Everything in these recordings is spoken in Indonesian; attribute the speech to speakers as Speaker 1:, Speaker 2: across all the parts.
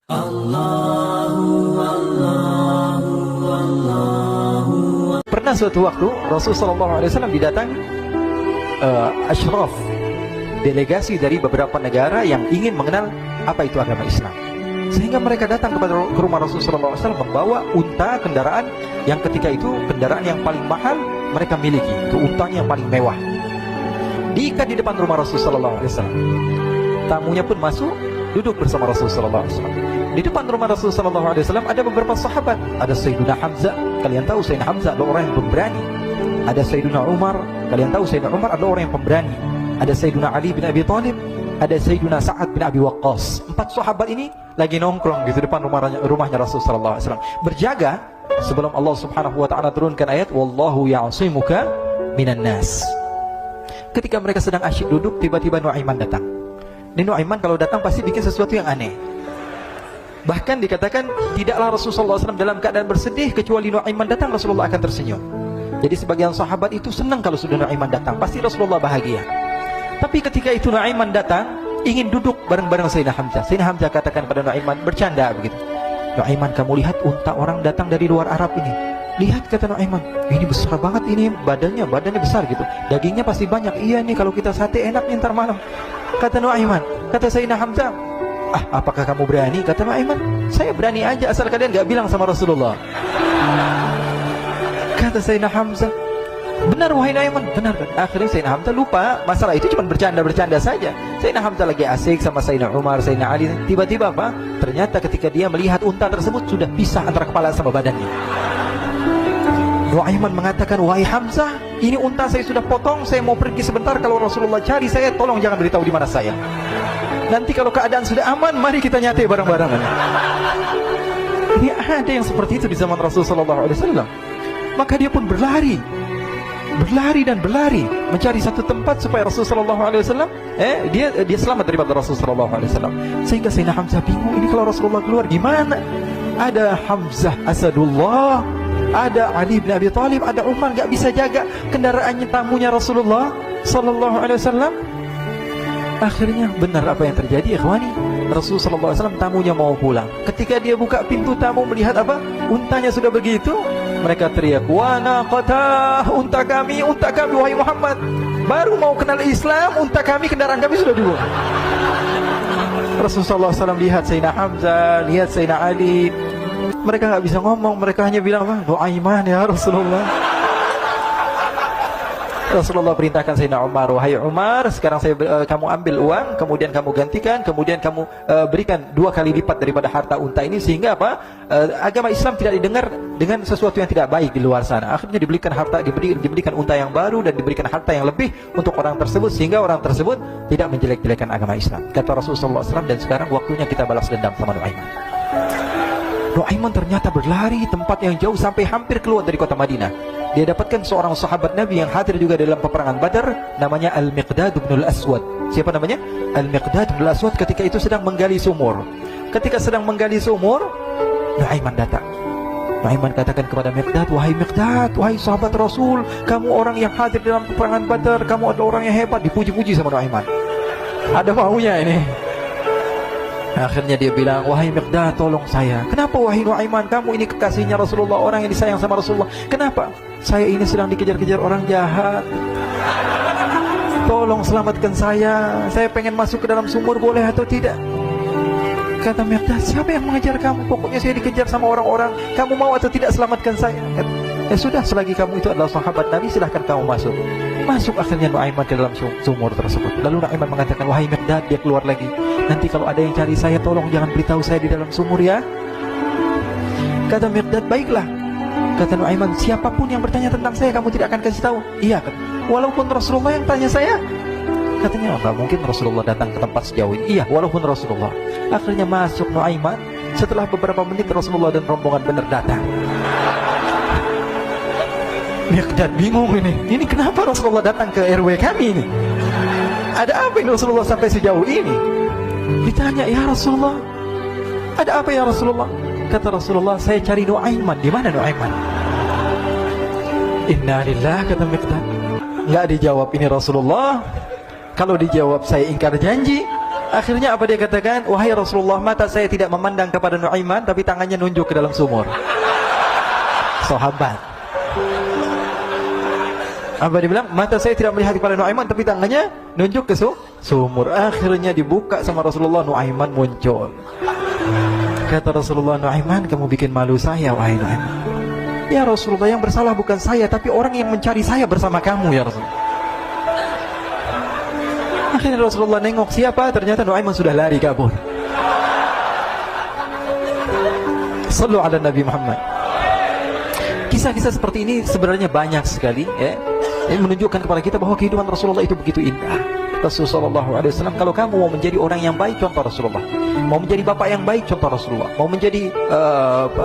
Speaker 1: Pernah suatu waktu Rasulullah SAW didatangi asyraf, delegasi dari beberapa negara yang ingin mengenal apa itu agama Islam. Sehingga mereka datang ke rumah Rasulullah SAW membawa unta, kendaraan yang ketika itu kendaraan yang paling mahal mereka miliki, itu untanya yang paling mewah. Diikat di depan rumah Rasulullah SAW. Tamunya pun masuk, duduk bersama Rasulullah SAW. Di depan rumah Rasulullah SAW ada beberapa sahabat. Ada Sayyidina Hamzah, kalian tahu Sayyidina Hamzah adalah orang yang pemberani. Ada Sayyidina Umar, kalian tahu Sayyidina Umar adalah orang yang pemberani. Ada Sayyidina Ali bin Abi Thalib, ada Sayyidina Sa'ad bin Abi Waqqas. 4 sahabat ini lagi nongkrong di depan rumahnya Rasulullah SAW, berjaga sebelum Allah Subhanahu wa taala turunkan ayat wallahu ya'simuka minan nas. Ketika mereka sedang asyik duduk, tiba-tiba Nuaiman datang. Ini Nuaiman kalau datang pasti bikin sesuatu yang aneh. Bahkan dikatakan tidaklah Rasulullah SAW dalam keadaan bersedih kecuali Nuaiman datang, Rasulullah akan tersenyum. Jadi sebagian sahabat itu senang kalau sudah Nuaiman datang, pasti Rasulullah bahagia. Tapi ketika itu Nuaiman datang, ingin duduk bareng-bareng Sayyidina Hamzah. Sayyidina Hamzah katakan pada Nuaiman, bercanda begitu. Nuaiman, kamu lihat unta orang datang dari luar Arab ini. Lihat, kata Nuaiman, ini besar banget ini, badannya besar gitu. Dagingnya pasti banyak. Iya nih kalau kita sate enak nih ntar malam. Kata Nuaiman, kata Sayyidina Hamzah, apakah kamu berani? Kata Nuaiman, saya berani aja asal kalian gak bilang sama Rasulullah. Kata Sayyidina Hamzah, benar wahai Nuaiman, benar kan? Akhirnya Sayyidina Hamzah lupa masalah itu, cuma bercanda-bercanda saja. Sayyidina Hamzah lagi asik sama Sayyidina Umar, Sayyidina Ali. Tiba-tiba apa? Ternyata ketika dia melihat unta tersebut sudah pisah antara kepala sama badannya. Nuaiman mengatakan, wahai Hamzah, ini unta saya sudah potong, saya mau pergi sebentar. Kalau Rasulullah cari saya, tolong jangan beritahu di mana saya. Nanti kalau keadaan sudah aman, mari kita nyate bareng-bareng. Ini ada yang seperti itu di zaman Rasulullah SAW. Maka dia pun berlari dan berlari mencari satu tempat supaya Rasulullah SAW dia selamat daripada Rasulullah SAW. Sehingga Sayyidina Hamzah bingung, ini kalau Rasulullah keluar gimana? Ada Hamzah Asadullah, ada Ali bin Abi Thalib, ada Umar, gak bisa jaga kendaraannya, tamunya Rasulullah SAW. Akhirnya benar apa yang terjadi, ikhwani. Rasulullah SAW tamunya mau pulang. Ketika dia buka pintu tamu melihat apa? Untanya sudah begitu. Mereka teriak, wa naqatah, unta kami, wahai Muhammad. Baru mau kenal Islam, unta kami, kendaraan kami sudah dibuang. Rasulullah SAW lihat Sayyidina Hamzah, lihat Sayyidina Ali. Mereka gak bisa ngomong, mereka hanya bilang apa? Nuaiman ya Rasulullah. Rasulullah perintahkan Sayyidina Umar, wahai Umar, sekarang kamu ambil uang, kemudian kamu gantikan, kemudian kamu berikan 2 kali lipat daripada harta unta ini, sehingga apa? Agama Islam tidak didengar dengan sesuatu yang tidak baik di luar sana. Akhirnya diberikan harta, diberikan unta yang baru dan diberikan harta yang lebih untuk orang tersebut, sehingga orang tersebut tidak menjelek-jelekan agama Islam. Kata Rasulullah SAW, dan sekarang waktunya kita balas dendam sama Nuaiman. Nuaiman ternyata berlari tempat yang jauh sampai hampir keluar dari kota Madinah. Dia dapatkan seorang sahabat Nabi yang hadir juga dalam peperangan Badar, namanya Al-Miqdad bin Al-Aswad. Siapa namanya? Al-Miqdad bin Al-Aswad ketika itu sedang menggali sumur. Ketika sedang menggali sumur, Nuaiman datang. Nuaiman katakan kepada Miqdad, wahai Miqdad, wahai sahabat Rasul, kamu orang yang hadir dalam peperangan Badar, kamu adalah orang yang hebat. Dipuji-puji sama Nuaiman. Ada maunya ini. Akhirnya dia bilang, wahai Miqdad, tolong saya. Kenapa wahai Nuaiman? Kamu ini kekasihnya Rasulullah, orang yang disayang sama Rasulullah. Kenapa? Saya ini sedang dikejar-kejar orang jahat. Tolong selamatkan saya. Saya pengen masuk ke dalam sumur, boleh atau tidak? Kata Miqdad, siapa yang mengejar kamu? Pokoknya saya dikejar sama orang-orang. Kamu mau atau tidak selamatkan saya? Ya sudah, selagi kamu itu adalah sahabat Nabi, silahkan kamu masuk. Masuk akhirnya Nuaiman ke dalam sumur tersebut. Lalu Nuaiman mengatakan, wahai Miqdad, dia keluar lagi. Nanti kalau ada yang cari saya, tolong jangan beritahu saya di dalam sumur ya. Kata Miqdad, baiklah. Kata Nuaiman, siapapun yang bertanya tentang saya, kamu tidak akan kasih tahu? Iya, kata. Walaupun Rasulullah yang tanya saya? Katanya, enggak mungkin Rasulullah datang ke tempat sejauh ini. Iya, walaupun Rasulullah. Akhirnya masuk Nuaiman. Setelah beberapa menit Rasulullah dan rombongan benar datang. Miqdad bingung ini. Ini kenapa Rasulullah datang ke RW kami ini? Ada apa ini Rasulullah sampai sejauh ini? Ditanya, ya Rasulullah, ada apa ya Rasulullah? Kata Rasulullah, saya cari Nuaiman. Di mana Nuaiman? Inna lillah, kata Miqdad. Nggak dijawab ini Rasulullah. Kalau dijawab saya ingkar janji. Akhirnya apa dia katakan? Wahai Rasulullah, mata saya tidak memandang kepada Nuaiman, tapi tangannya nunjuk ke dalam sumur. Sahabat. Apa dia bilang? Mata saya tidak melihat kepada Nuaiman, tapi tangannya nunjuk ke sumur. Akhirnya dibuka sama Rasulullah, Nuaiman muncul. Kata Rasulullah, Nuaiman, kamu bikin malu saya, wahai Nuaiman. Ya Rasulullah, yang bersalah bukan saya, tapi orang yang mencari saya bersama kamu, ya Rasulullah. Akhirnya Rasulullah nengok siapa, ternyata Nuaiman sudah lari kabur. Sallu ala Nabi Muhammad. Kisah-kisah seperti ini sebenarnya banyak sekali, ya. Ini menunjukkan kepada kita bahwa kehidupan Rasulullah itu begitu indah. Rasulullah SAW, kalau kamu mau menjadi orang yang baik, contoh Rasulullah. Mau menjadi bapak yang baik, contoh Rasulullah. Mau menjadi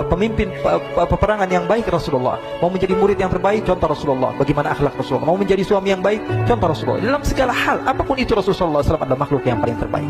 Speaker 1: pemimpin peperangan yang baik, Rasulullah. Mau menjadi murid yang terbaik, contoh Rasulullah. Bagaimana akhlak Rasulullah. Mau menjadi suami yang baik, contoh Rasulullah. Dalam segala hal, apapun itu Rasulullah SAW adalah makhluk yang paling terbaik.